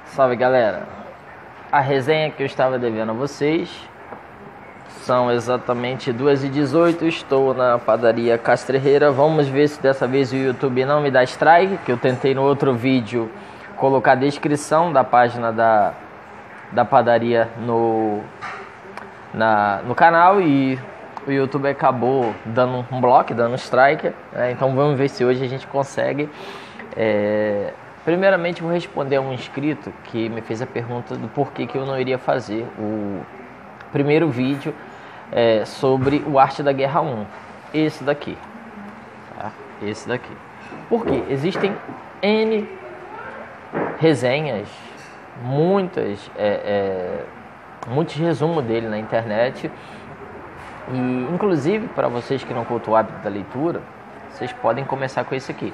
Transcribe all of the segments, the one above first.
Salve galera, a resenha que eu estava devendo a vocês são exatamente 2h18, estou na padaria Castrerreira. Vamos ver se dessa vez o YouTube não me dá strike, que eu tentei no outro vídeo colocar a descrição da página da padaria no canal e o YouTube acabou dando um bloco, dando strike, né? Então vamos ver se hoje a gente consegue. Primeiramente vou responder a um inscrito que me fez a pergunta do porquê que eu não iria fazer o primeiro vídeo sobre o Arte da Guerra 1. Esse daqui, tá? Esse daqui. Porque existem N resenhas, muitos resumos dele na internet. E inclusive para vocês que não cultuam o hábito da leitura, vocês podem começar com esse aqui.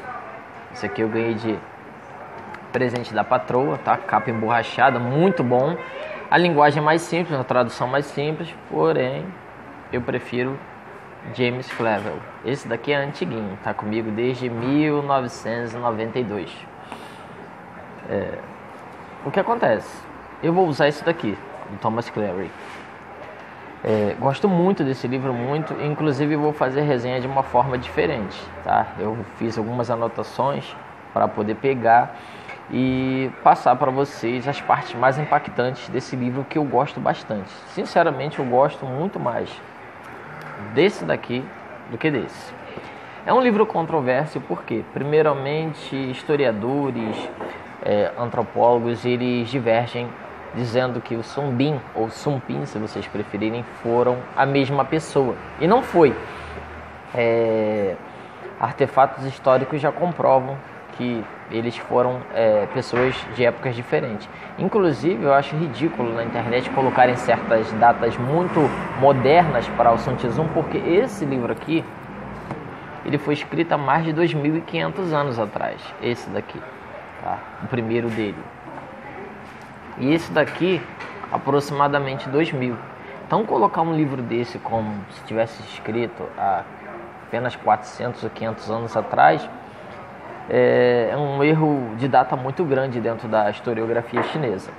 Esse aqui eu ganhei de presente da patroa, tá? Capa emborrachada, muito bom. A linguagem mais simples, a tradução mais simples, porém eu prefiro James Flavel. Esse daqui é antiguinho, tá comigo desde 1992. O que acontece? Eu vou usar esse daqui, do Thomas Clary. Gosto muito desse livro, muito. Inclusive eu vou fazer resenha de uma forma diferente, tá? Eu fiz algumas anotações para poder pegar e passar para vocês as partes mais impactantes desse livro, que eu gosto bastante. Sinceramente, eu gosto muito mais desse daqui do que desse. É um livro controverso porque, primeiramente, historiadores, antropólogos, eles divergem dizendo que o Sun Bin, ou Sun Pin, se vocês preferirem, foram a mesma pessoa. E não foi. Artefatos históricos já comprovam que eles foram pessoas de épocas diferentes. Inclusive, eu acho ridículo na internet colocarem certas datas muito modernas para o Sun Tzu, porque esse livro aqui, ele foi escrito há mais de 2.500 anos atrás. Esse daqui, tá? O primeiro dele. E esse daqui, aproximadamente 2000. Então, colocar um livro desse como se tivesse escrito há apenas 400 ou 500 anos atrás, é um erro de data muito grande dentro da historiografia chinesa.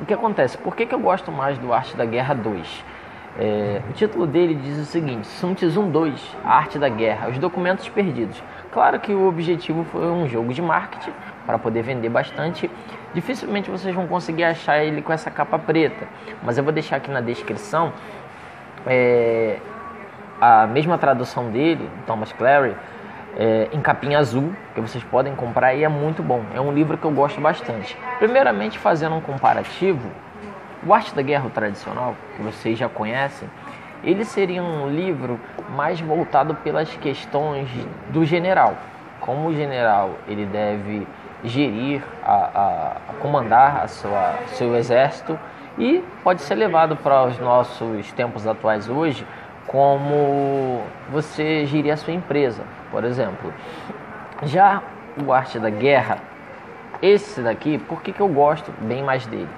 O que acontece? Por que eu gosto mais do Arte da Guerra 2? O título dele diz o seguinte: Sun Tzu 2, a Arte da Guerra, os documentos perdidos. Claro que o objetivo foi um jogo de marketing para poder vender bastante. Dificilmente vocês vão conseguir achar ele com essa capa preta, mas eu vou deixar aqui na descrição a mesma tradução dele, Thomas Clary, em capinha azul, que vocês podem comprar e é muito bom. É um livro que eu gosto bastante. Primeiramente, fazendo um comparativo, o Arte da Guerra tradicional, que vocês já conhecem, ele seria um livro mais voltado pelas questões do general. Como o general ele deve gerir, comandar seu exército, e pode ser levado para os nossos tempos atuais hoje, como você gerir a sua empresa, por exemplo. Já o Arte da Guerra, esse daqui, por que eu gosto bem mais dele?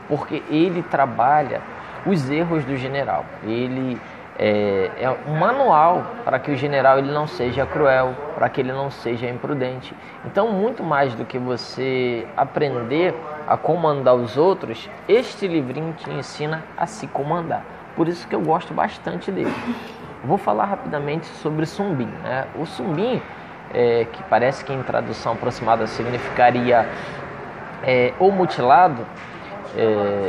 Porque ele trabalha os erros do general. Ele é um manual para que o general ele não seja cruel, para que ele não seja imprudente. Então, muito mais do que você aprender a comandar os outros, este livrinho te ensina a se comandar. Por isso que eu gosto bastante dele. Vou falar rapidamente sobre Sun Bin, né? O Sun Bin, que parece que em tradução aproximada significaria o mutilado,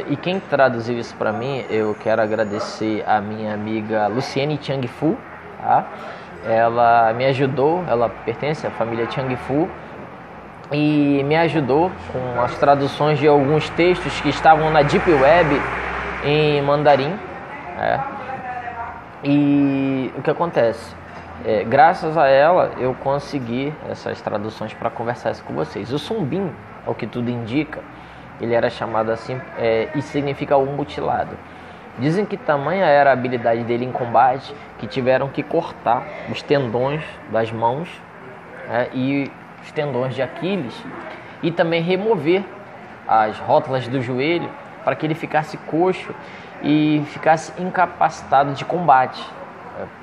e quem traduziu isso para mim, eu quero agradecer a minha amiga Luciene Chang Fu, tá? Ela me ajudou, ela pertence à família Chang Fu, e me ajudou com as traduções de alguns textos que estavam na Deep Web em mandarim. E o que acontece? Graças a ela eu consegui essas traduções para conversar isso com vocês. O Sun Bin, ao que tudo indica, ele era chamado assim e significa o mutilado. Dizem que tamanha era a habilidade dele em combate que tiveram que cortar os tendões das mãos e os tendões de Aquiles, e também remover as rótulas do joelho para que ele ficasse coxo e ficasse incapacitado de combate,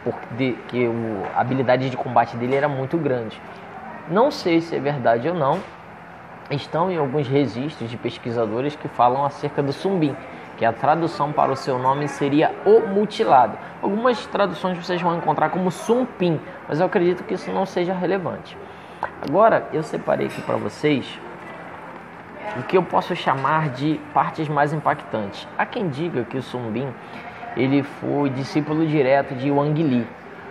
porque a habilidade de combate dele era muito grande. Não sei se é verdade ou não, estão em alguns registros de pesquisadores que falam acerca do Sumbim, que a tradução para o seu nome seria o mutilado. Algumas traduções vocês vão encontrar como Sumpim, mas eu acredito que isso não seja relevante. Agora eu separei aqui para vocês o que eu posso chamar de partes mais impactantes. Há quem diga que o Sumbim ele foi discípulo direto de Wang Li.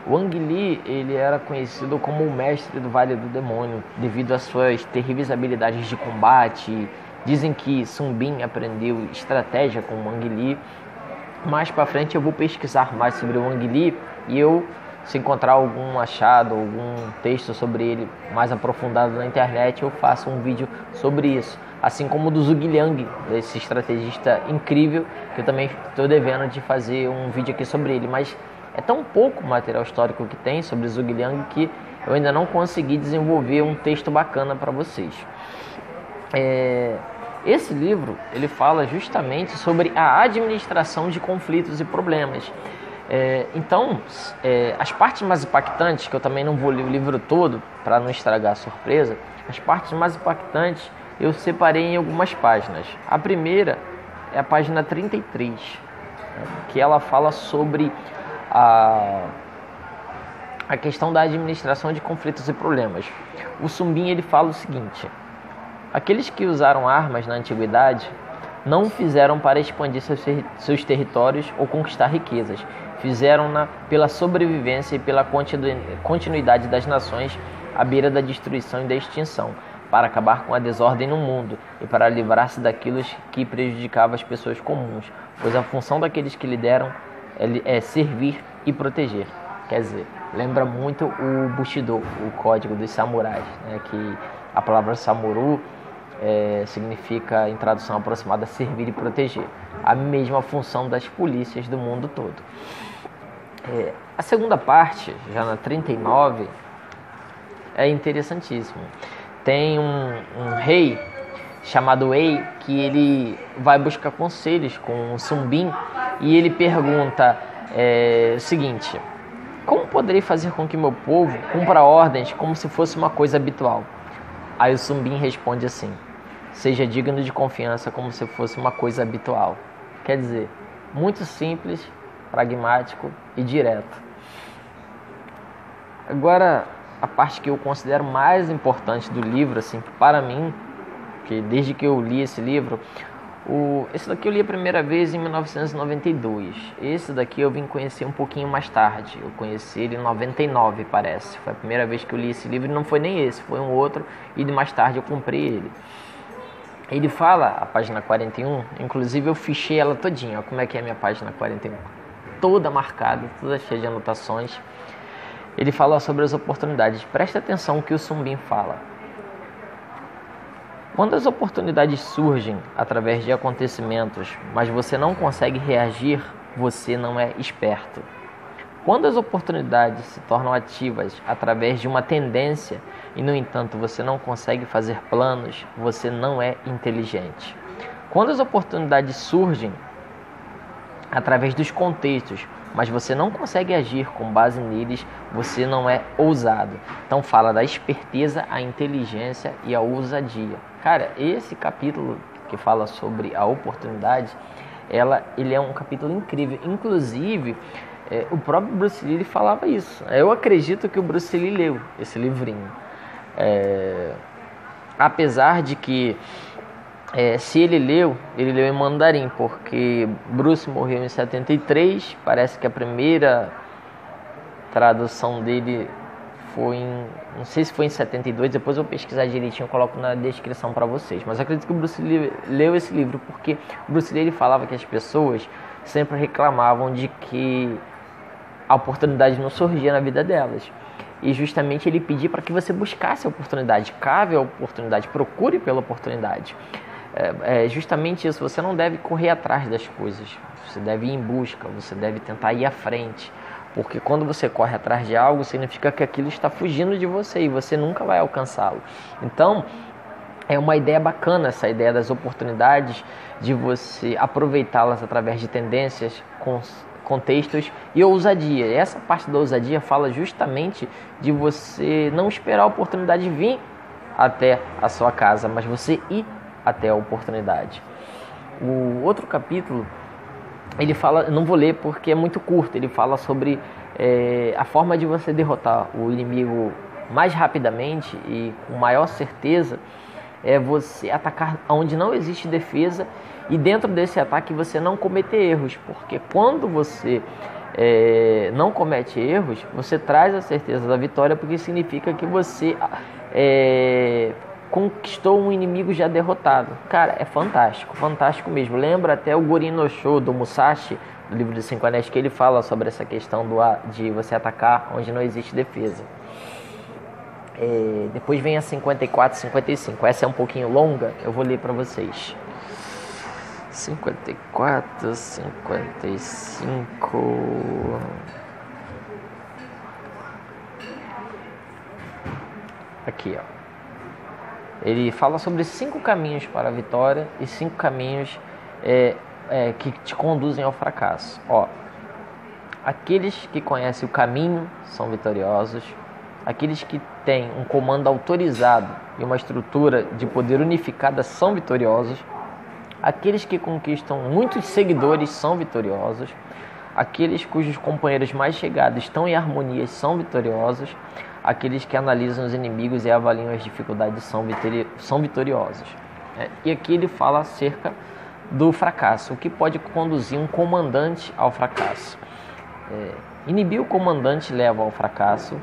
Wang Li ele era conhecido como o mestre do Vale do Demônio devido às suas terríveis habilidades de combate. Dizem que Sumbim aprendeu estratégia com Wang Li. Mais para frente eu vou pesquisar mais sobre Wang Li e se encontrar algum achado, algum texto sobre ele mais aprofundado na internet, eu faço um vídeo sobre isso. Assim como o do Zhuge Liang, esse estrategista incrível, que eu também estou devendo de fazer um vídeo aqui sobre ele. Mas é tão pouco material histórico que tem sobre Zhuge Liang que eu ainda não consegui desenvolver um texto bacana para vocês. Esse livro ele fala justamente sobre a administração de conflitos e problemas. Então, as partes mais impactantes, que eu também não vou ler o livro todo para não estragar a surpresa, as partes mais impactantes eu separei em algumas páginas. A primeira é a página 33, que ela fala sobre a questão da administração de conflitos e problemas. O Sumbim ele fala o seguinte: aqueles que usaram armas na antiguidade não fizeram para expandir seus territórios ou conquistar riquezas. Fizeram-na pela sobrevivência e pela continuidade das nações à beira da destruição e da extinção, para acabar com a desordem no mundo e para livrar-se daquilo que prejudicava as pessoas comuns, pois a função daqueles que lideram é servir e proteger. Quer dizer, lembra muito o Bushido, o código dos samurais, né? Que a palavra samuru significa, em tradução aproximada, servir e proteger. A mesma função das polícias do mundo todo. A segunda parte, já na 39, é interessantíssimo. Tem um rei chamado Wei que ele vai buscar conselhos com o Sumbim e ele pergunta o seguinte: como poderei fazer com que meu povo cumpra ordens como se fosse uma coisa habitual? Aí o Sumbim responde assim: seja digno de confiança como se fosse uma coisa habitual. Quer dizer, muito simples, pragmático e direto. Agora, a parte que eu considero mais importante do livro, assim, para mim, que desde que eu li esse livro, esse daqui eu li a primeira vez em 1992. Esse daqui eu vim conhecer um pouquinho mais tarde. Eu conheci ele em 99, parece. Foi a primeira vez que eu li esse livro, e não foi nem esse, foi um outro, e mais tarde eu comprei ele. Ele fala, a página 41, inclusive eu fichei ela todinha. Ó, como é que é a minha página 41? Toda marcada, toda cheia de anotações. Ele fala sobre as oportunidades. Presta atenção no que o Sumbim fala. Quando as oportunidades surgem através de acontecimentos, mas você não consegue reagir, você não é esperto. Quando as oportunidades se tornam ativas através de uma tendência e, no entanto, você não consegue fazer planos, você não é inteligente. Quando as oportunidades surgem através dos contextos, mas você não consegue agir com base neles, você não é ousado. Então fala da esperteza, a inteligência e a ousadia. Cara, esse capítulo que fala sobre a oportunidade, ele é um capítulo incrível. Inclusive, o próprio Bruce Lee ele falava isso. Eu acredito que o Bruce Lee leu esse livrinho. Apesar de que se ele leu em mandarim, porque Bruce morreu em 73, parece que a primeira tradução dele foi não sei se foi em 72, depois eu vou pesquisar direitinho, eu coloco na descrição para vocês, mas acredito que o Bruce Lee leu esse livro, porque o Bruce Lee ele falava que as pessoas sempre reclamavam de que a oportunidade não surgia na vida delas. E justamente ele pedia para que você buscasse a oportunidade, cave a oportunidade, procure pela oportunidade. É justamente isso, você não deve correr atrás das coisas, você deve ir em busca, você deve tentar ir à frente, porque quando você corre atrás de algo, significa que aquilo está fugindo de você e você nunca vai alcançá-lo. Então, É uma ideia bacana essa ideia das oportunidades, de você aproveitá-las através de tendências, contextos e ousadia. E essa parte da ousadia fala justamente de você não esperar a oportunidade vir até a sua casa, mas você ir até a oportunidade. O outro capítulo, ele fala, não vou ler porque é muito curto, ele fala sobre a forma de você derrotar o inimigo mais rapidamente e com maior certeza, é você atacar onde não existe defesa e dentro desse ataque você não cometer erros, porque quando você não comete erros, você traz a certeza da vitória, porque significa que você conquistou um inimigo já derrotado. Cara, é fantástico, fantástico mesmo. Lembra até o Gorin no Sho do Musashi, do livro dos 5 Anéis, que ele fala sobre essa questão de você atacar onde não existe defesa. Depois vem a 54 e 55. Essa é um pouquinho longa, eu vou ler para vocês. 54, 55. Aqui, ó. Ele fala sobre 5 caminhos para a vitória e 5 caminhos que te conduzem ao fracasso. Ó, aqueles que conhecem o caminho são vitoriosos. Aqueles que têm um comando autorizado e uma estrutura de poder unificada são vitoriosos. Aqueles que conquistam muitos seguidores são vitoriosos. Aqueles cujos companheiros mais chegados estão em harmonia são vitoriosos. Aqueles que analisam os inimigos e avaliam as dificuldades são vitoriosos. E aqui ele fala acerca do fracasso, o que pode conduzir um comandante ao fracasso. Inibir o comandante leva ao fracasso.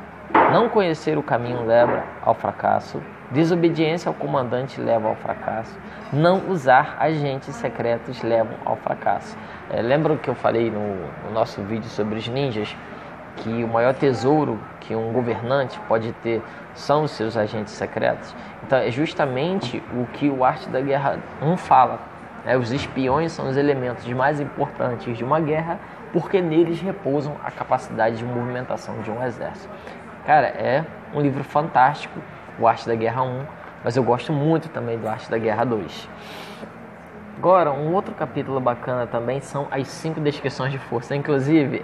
Não conhecer o caminho leva ao fracasso. Desobediência ao comandante leva ao fracasso. Não usar agentes secretos levam ao fracasso. Lembram que eu falei no nosso vídeo sobre os ninjas, que o maior tesouro que um governante pode ter são os seus agentes secretos? Então é justamente o que o Arte da Guerra 1 fala. Os espiões são os elementos mais importantes de uma guerra, porque neles repousam a capacidade de movimentação de um exército. Cara, é um livro fantástico, o Arte da Guerra 1, mas eu gosto muito também do Arte da Guerra 2. Agora, um outro capítulo bacana também são as 5 descrições de força. Inclusive,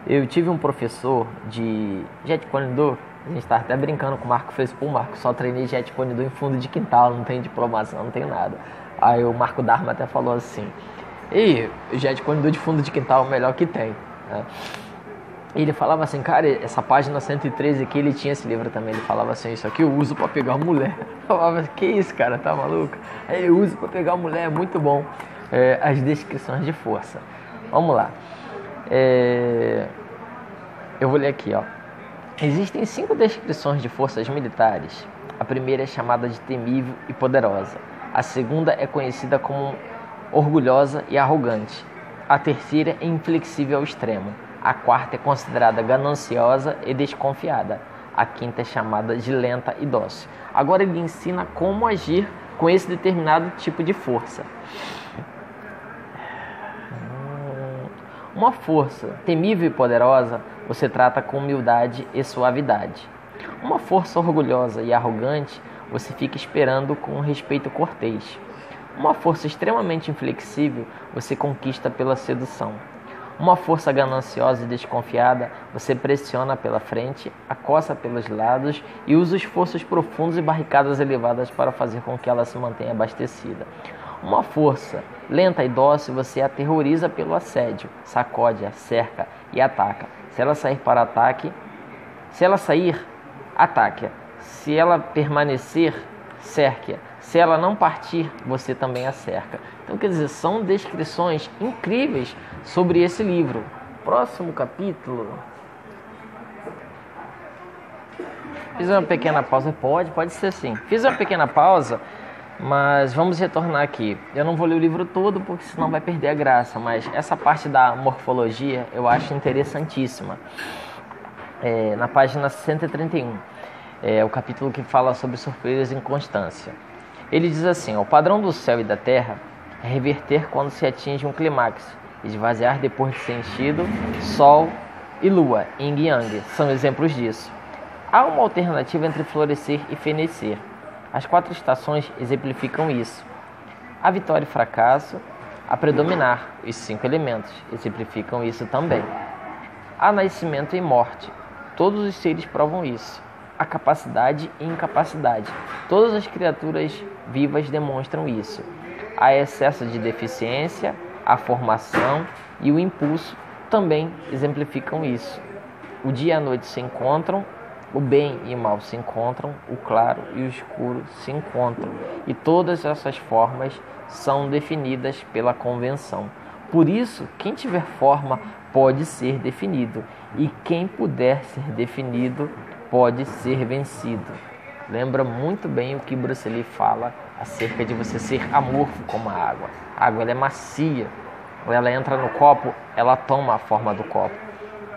eu tive um professor de Jeet Kune Do, a gente estava até brincando com o Marco, fez, pô, Marco, só treinei Jeet Kune Do em fundo de quintal, não tem diplomação, não tem nada. Aí o Marco Dharma até falou assim, o Jeet Kune Do de fundo de quintal é o melhor que tem, né? E ele falava assim, cara, essa página 113 aqui, ele tinha esse livro também, ele falava assim, isso aqui eu uso pra pegar mulher. Eu falava, que isso, cara, tá maluco? Aí eu uso pra pegar mulher, é muito bom. As descrições de força. Vamos lá. Eu vou ler aqui, ó. Existem 5 descrições de forças militares. A primeira é chamada de temível e poderosa. A segunda é conhecida como orgulhosa e arrogante. A terceira é inflexível ao extremo. A quarta é considerada gananciosa e desconfiada. A quinta é chamada de lenta e dócil. Agora ele ensina como agir com esse determinado tipo de força. Uma força temível e poderosa você trata com humildade e suavidade. Uma força orgulhosa e arrogante você fica esperando com um respeito cortês. Uma força extremamente inflexível você conquista pela sedução. Uma força gananciosa e desconfiada, você pressiona pela frente, acossa pelos lados e usa esforços profundos e barricadas elevadas para fazer com que ela se mantenha abastecida. Uma força lenta e dócil, você aterroriza pelo assédio, sacode-a, cerca e ataca. Se ela sair, ataque-a. Se ela permanecer, cerque-a. Se ela não partir, você também a cerca. Então, quer dizer, são descrições incríveis sobre esse livro. Próximo capítulo. Fiz uma pequena pausa. Pode ser sim. Fiz uma pequena pausa, mas vamos retornar aqui. Eu não vou ler o livro todo, porque senão vai perder a graça. Mas essa parte da morfologia eu acho interessantíssima. Na página 131. É o capítulo que fala sobre surpresas e inconstância. Ele diz assim, o padrão do céu e da terra é reverter quando se atinge um clímax, esvaziar depois de ser enchido. Sol e lua, yin e yang, são exemplos disso. Há uma alternativa entre florescer e fenecer. As 4 estações exemplificam isso. A vitória e fracasso, a predominar, os 5 elementos exemplificam isso também. Há nascimento e morte, todos os seres provam isso. A capacidade e incapacidade, todas as criaturas vivas demonstram isso. Há excesso de deficiência, a formação e o impulso também exemplificam isso. O dia e a noite se encontram, o bem e o mal se encontram, o claro e o escuro se encontram, e todas essas formas são definidas pela convenção. Por isso, quem tiver forma pode ser definido, e quem puder ser definido pode ser vencido. Lembra muito bem o que Bruce Lee fala acerca de você ser amorfo como a água. A água ela é macia, quando ela entra no copo, ela toma a forma do copo.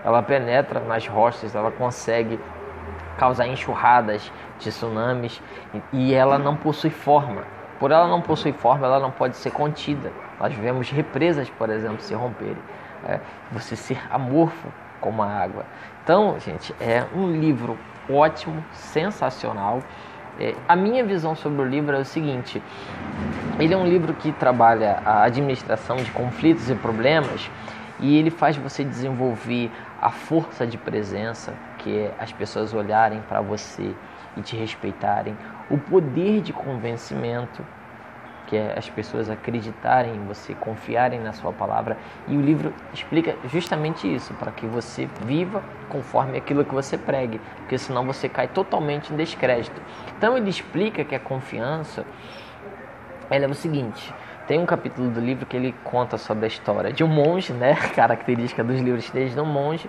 Ela penetra nas rochas, ela consegue causar enxurradas de tsunamis e ela não possui forma. Por ela não possuir forma, ela não pode ser contida. Nós vemos represas, por exemplo, se romperem. Você ser amorfo como a água. Então, gente, é um livro ótimo, sensacional. A minha visão sobre o livro é o seguinte: ele é um livro que trabalha a administração de conflitos e problemas, e ele faz você desenvolver a força de presença, que é as pessoas olharem para você e te respeitarem, o poder de convencimento, que é as pessoas acreditarem em você, confiarem na sua palavra, e o livro explica justamente isso, para que você viva conforme aquilo que você pregue, porque senão você cai totalmente em descrédito. Então ele explica que a confiança, ela é o seguinte: tem um capítulo do livro que ele conta sobre a história de um monge, né, característica dos livros chineses, de um monge,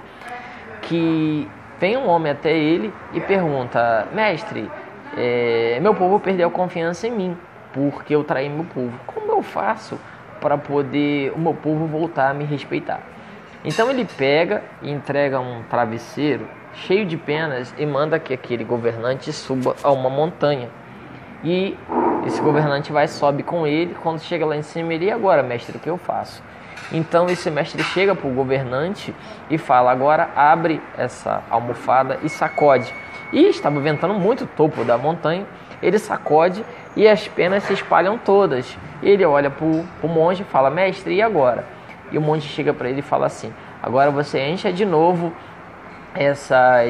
que vem um homem até ele e pergunta: mestre, meu povo perdeu a confiança em mim, porque eu traí meu povo. Como eu faço para poder o meu povo voltar a me respeitar? Então ele pega e entrega um travesseiro cheio de penas e manda que aquele governante suba a uma montanha. E esse governante vai, sobe com ele. Quando chega lá em cima, ele: e agora, mestre, o que eu faço? Então esse mestre chega para o governante e fala: agora abre essa almofada e sacode. E estava ventando muito o topo da montanha. Ele sacode e as penas se espalham todas. Ele olha para o monge e fala: mestre, e agora? E o monge chega para ele e fala assim: agora você encha de novo essa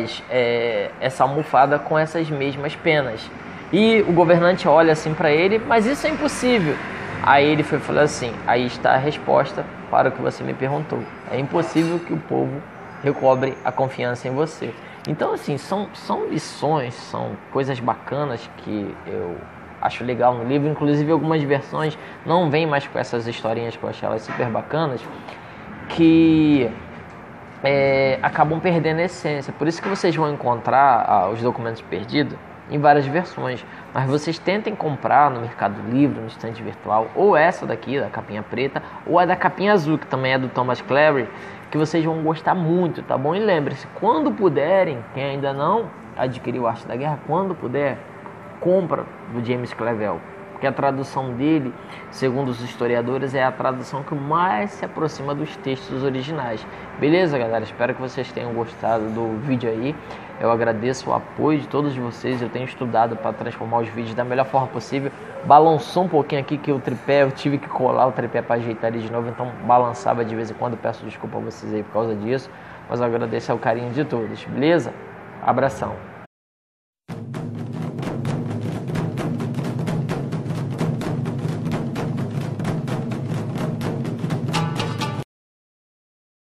almofada com essas mesmas penas. E o governante olha assim para ele: mas isso é impossível. Aí ele foi falar assim: aí está a resposta para o que você me perguntou. É impossível que o povo recobre a confiança em você. Então, assim, são lições, são coisas bacanas que eu acho legal no livro. Inclusive, algumas versões não vêm mais com essas historinhas que eu achei elas super bacanas, que acabam perdendo a essência. Por isso que vocês vão encontrar os documentos perdidos em várias versões. Mas vocês tentem comprar no Mercado Livre, no estande virtual, ou essa daqui, da capinha preta, ou a da capinha azul, que também é do Thomas Cleary, que vocês vão gostar muito, tá bom? E lembre-se, quando puderem, quem ainda não adquiriu Arte da Guerra, quando puder, compra do James Clavell, porque a tradução dele, segundo os historiadores, é a tradução que mais se aproxima dos textos originais. Beleza, galera? Espero que vocês tenham gostado do vídeo aí. Eu agradeço o apoio de todos vocês. Eu tenho estudado para transformar os vídeos da melhor forma possível. Balançou um pouquinho aqui que o tripé, eu tive que colar o tripé para ajeitar ele de novo, então balançava de vez em quando. Peço desculpa a vocês aí por causa disso, mas eu agradeço o carinho de todos, beleza? Abração.